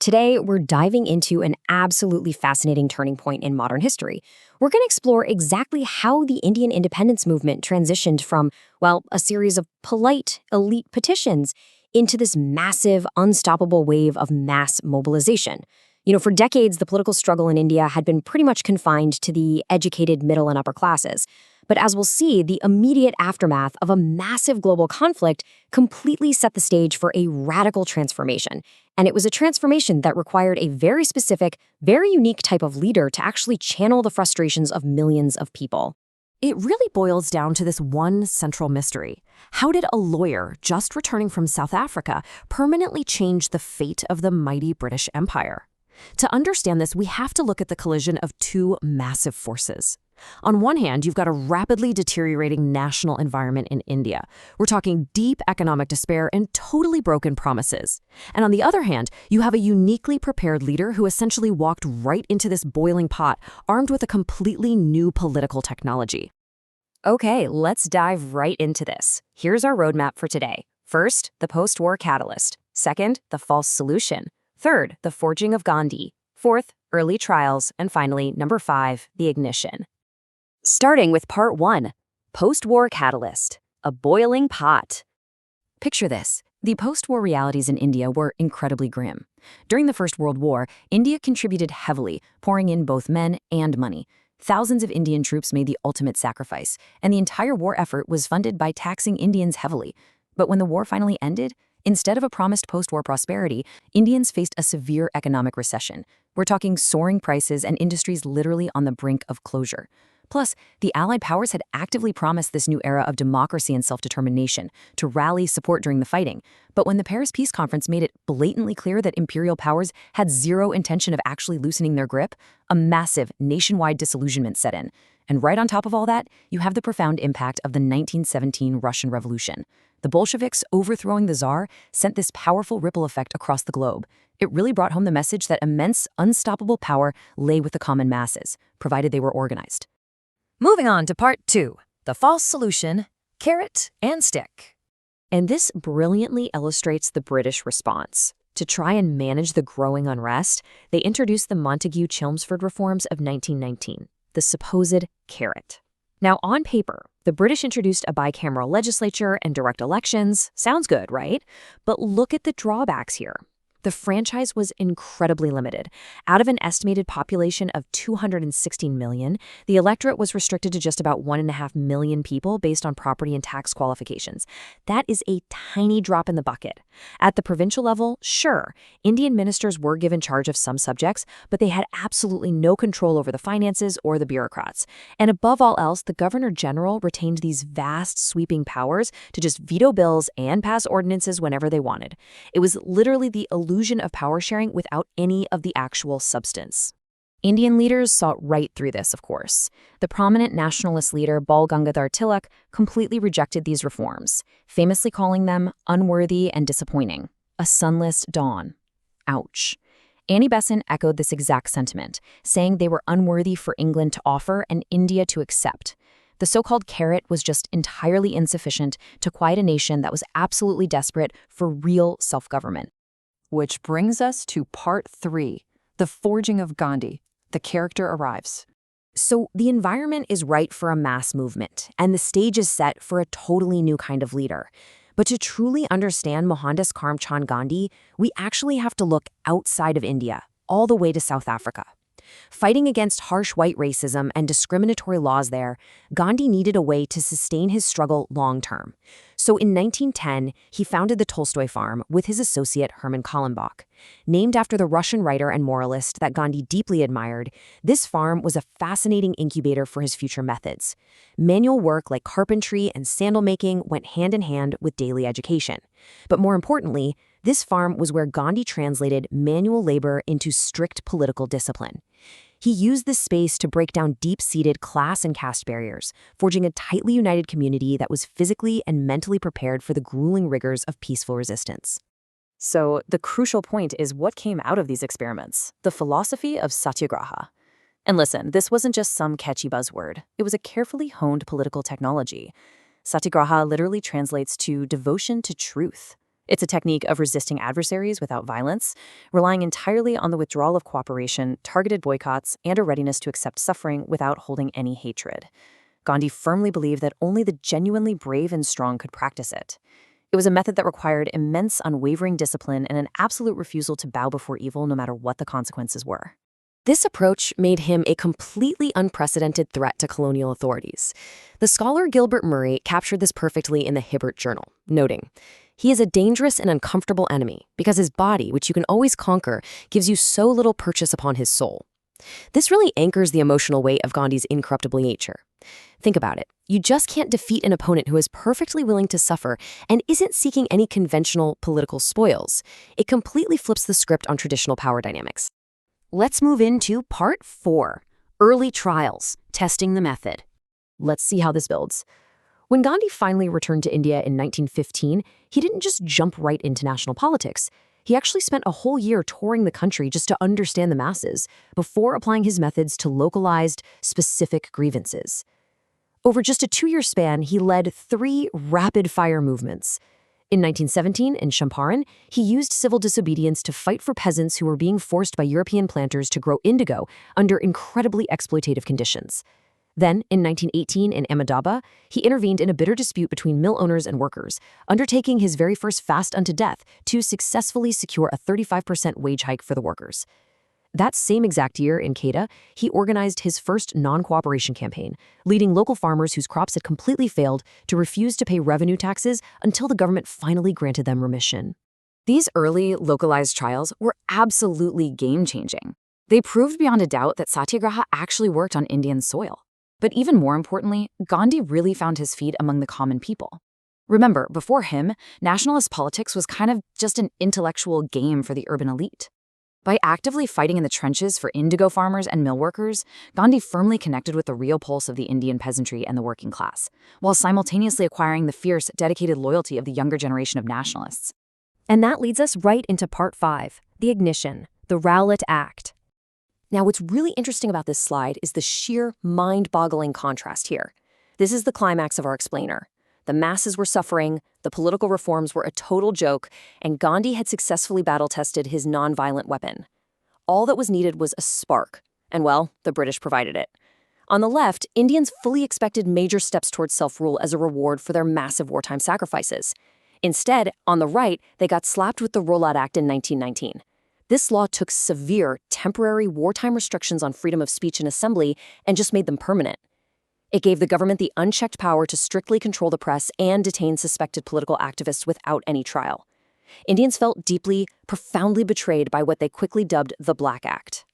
Today, we're diving into an absolutely fascinating turning point in modern history. We're going to explore exactly how the Indian independence movement transitioned from, well, a series of polite, elite petitions into this massive, unstoppable wave of mass mobilization. For decades, the political struggle in India had been pretty much confined to the educated middle and upper classes. But as we'll see, the immediate aftermath of a massive global conflict completely set the stage for a radical transformation. And it was a transformation that required a very specific, very unique type of leader to actually channel the frustrations of millions of people. It really boils down to this one central mystery. How did a lawyer just returning from South Africa permanently change the fate of the mighty British Empire? To understand this, we have to look at the collision of two massive forces. On one hand, you've got a rapidly deteriorating national environment in India. We're talking deep economic despair and totally broken promises. And on the other hand, you have a uniquely prepared leader who essentially walked right into this boiling pot, armed with a completely new political technology. Okay, let's dive right into this. Here's our roadmap for today. First, the post-war catalyst. Second, the false solution. Third, the forging of Gandhi. Fourth, early trials. And finally, number 5, the ignition. Starting with part 1, post-war catalyst, a boiling pot. Picture this. The post-war realities in India were incredibly grim. During the First World War, India contributed heavily, pouring in both men and money. Thousands of Indian troops made the ultimate sacrifice, and the entire war effort was funded by taxing Indians heavily. But when the war finally ended, instead of a promised post-war prosperity, Indians faced a severe economic recession. We're talking soaring prices and industries literally on the brink of closure. Plus, the Allied powers had actively promised this new era of democracy and self-determination to rally support during the fighting. But when the Paris Peace Conference made it blatantly clear that imperial powers had zero intention of actually loosening their grip, a massive nationwide disillusionment set in. And right on top of all that, you have the profound impact of the 1917 Russian Revolution. The Bolsheviks overthrowing the Tsar sent this powerful ripple effect across the globe. It really brought home the message that immense, unstoppable power lay with the common masses, provided they were organized. Moving on to part 2, the false solution, carrot and stick. And this brilliantly illustrates the British response. To try and manage the growing unrest, they introduced the Montagu-Chelmsford Reforms of 1919, the supposed carrot. Now, on paper, the British introduced a bicameral legislature and direct elections. Sounds good, right? But look at the drawbacks here. The franchise was incredibly limited. Out of an estimated population of 216 million, the electorate was restricted to just about 1.5 million people based on property and tax qualifications. That is a tiny drop in the bucket. At the provincial level, sure, Indian ministers were given charge of some subjects, but they had absolutely no control over the finances or the bureaucrats. And above all else, the Governor General retained these vast, sweeping powers to just veto bills and pass ordinances whenever they wanted. It was literally the illusion of power sharing without any of the actual substance. Indian leaders saw right through this, of course. The prominent nationalist leader Bal Gangadhar Tilak completely rejected these reforms, famously calling them unworthy and disappointing, a sunless dawn. Ouch. Annie Besant echoed this exact sentiment, saying they were unworthy for England to offer and India to accept. The so-called carrot was just entirely insufficient to quiet a nation that was absolutely desperate for real self-government. Which brings us to part 3, the forging of Gandhi. The character arrives. So the environment is right for a mass movement, and the stage is set for a totally new kind of leader. But to truly understand Mohandas Karamchand Gandhi, we actually have to look outside of India, all the way to South Africa. Fighting against harsh white racism and discriminatory laws there, Gandhi needed a way to sustain his struggle long-term. So in 1910, he founded the Tolstoy Farm with his associate Hermann Kallenbach. Named after the Russian writer and moralist that Gandhi deeply admired, this farm was a fascinating incubator for his future methods. Manual work like carpentry and sandal making went hand in hand with daily education. But more importantly, this farm was where Gandhi translated manual labor into strict political discipline. He used this space to break down deep-seated class and caste barriers, forging a tightly united community that was physically and mentally prepared for the grueling rigors of peaceful resistance. So the crucial point is what came out of these experiments, the philosophy of Satyagraha. And listen, this wasn't just some catchy buzzword. It was a carefully honed political technology. Satyagraha literally translates to devotion to truth. It's a technique of resisting adversaries without violence, relying entirely on the withdrawal of cooperation, targeted boycotts, and a readiness to accept suffering without holding any hatred. Gandhi firmly believed that only the genuinely brave and strong could practice it. It was a method that required immense, unwavering discipline and an absolute refusal to bow before evil no matter what the consequences were. This approach made him a completely unprecedented threat to colonial authorities. The scholar Gilbert Murray captured this perfectly in the Hibbert Journal, noting, "He is a dangerous and uncomfortable enemy because his body, which you can always conquer, gives you so little purchase upon his soul." This really anchors the emotional weight of Gandhi's incorruptible nature. Think about it. You just can't defeat an opponent who is perfectly willing to suffer and isn't seeking any conventional political spoils. It completely flips the script on traditional power dynamics. Let's move into Part 4, Early Trials, Testing the Method. Let's see how this builds. When Gandhi finally returned to India in 1915, he didn't just jump right into national politics. He actually spent a whole year touring the country just to understand the masses, before applying his methods to localized, specific grievances. Over just a 2-year span, he led 3 rapid-fire movements. In 1917, in Champaran, he used civil disobedience to fight for peasants who were being forced by European planters to grow indigo under incredibly exploitative conditions. Then, in 1918, in Ahmedabad, he intervened in a bitter dispute between mill owners and workers, undertaking his very first fast unto death to successfully secure a 35% wage hike for the workers. That same exact year in Kheda, he organized his first non-cooperation campaign, leading local farmers whose crops had completely failed to refuse to pay revenue taxes until the government finally granted them remission. These early localized trials were absolutely game-changing. They proved beyond a doubt that Satyagraha actually worked on Indian soil. But even more importantly, Gandhi really found his feet among the common people. Remember, before him, nationalist politics was kind of just an intellectual game for the urban elite. By actively fighting in the trenches for indigo farmers and mill workers, Gandhi firmly connected with the real pulse of the Indian peasantry and the working class, while simultaneously acquiring the fierce, dedicated loyalty of the younger generation of nationalists. And that leads us right into Part 5, the ignition, the Rowlatt Act. Now, what's really interesting about this slide is the sheer mind-boggling contrast here. This is the climax of our explainer. The masses were suffering, the political reforms were a total joke, and Gandhi had successfully battle-tested his nonviolent weapon. All that was needed was a spark, and well, the British provided it. On the left, Indians fully expected major steps towards self-rule as a reward for their massive wartime sacrifices. Instead, on the right, they got slapped with the Rowlatt Act in 1919. This law took severe, temporary wartime restrictions on freedom of speech and assembly and just made them permanent. It gave the government the unchecked power to strictly control the press and detain suspected political activists without any trial. Indians felt deeply, profoundly betrayed by what they quickly dubbed the Black Act.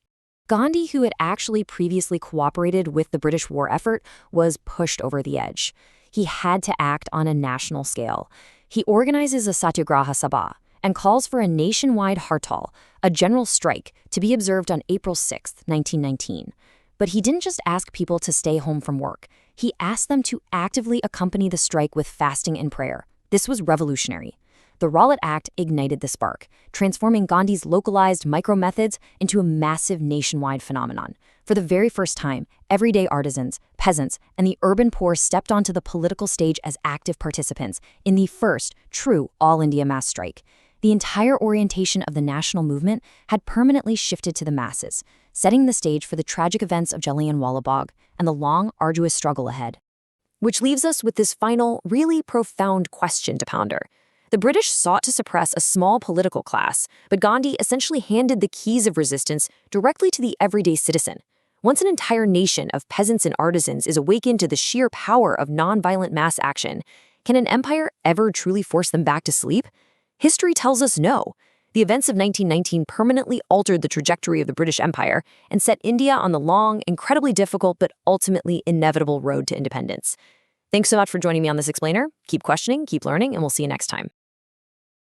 Gandhi, who had actually previously cooperated with the British war effort, was pushed over the edge. He had to act on a national scale. He organizes a Satyagraha Sabha and calls for a nationwide hartal, a general strike, to be observed on April 6, 1919. But he didn't just ask people to stay home from work. He asked them to actively accompany the strike with fasting and prayer. This was revolutionary. The Rowlatt Act ignited the spark, transforming Gandhi's localized micro-methods into a massive nationwide phenomenon. For the very first time, everyday artisans, peasants, and the urban poor stepped onto the political stage as active participants in the first true all-India mass strike. The entire orientation of the national movement had permanently shifted to the masses, setting the stage for the tragic events of Jallianwala Bagh and the long, arduous struggle ahead. Which leaves us with this final, really profound question to ponder. The British sought to suppress a small political class, but Gandhi essentially handed the keys of resistance directly to the everyday citizen. Once an entire nation of peasants and artisans is awakened to the sheer power of nonviolent mass action, can an empire ever truly force them back to sleep? History tells us no. The events of 1919 permanently altered the trajectory of the British Empire and set India on the long, incredibly difficult, but ultimately inevitable road to independence. Thanks so much for joining me on this explainer. Keep questioning, keep learning, and we'll see you next time.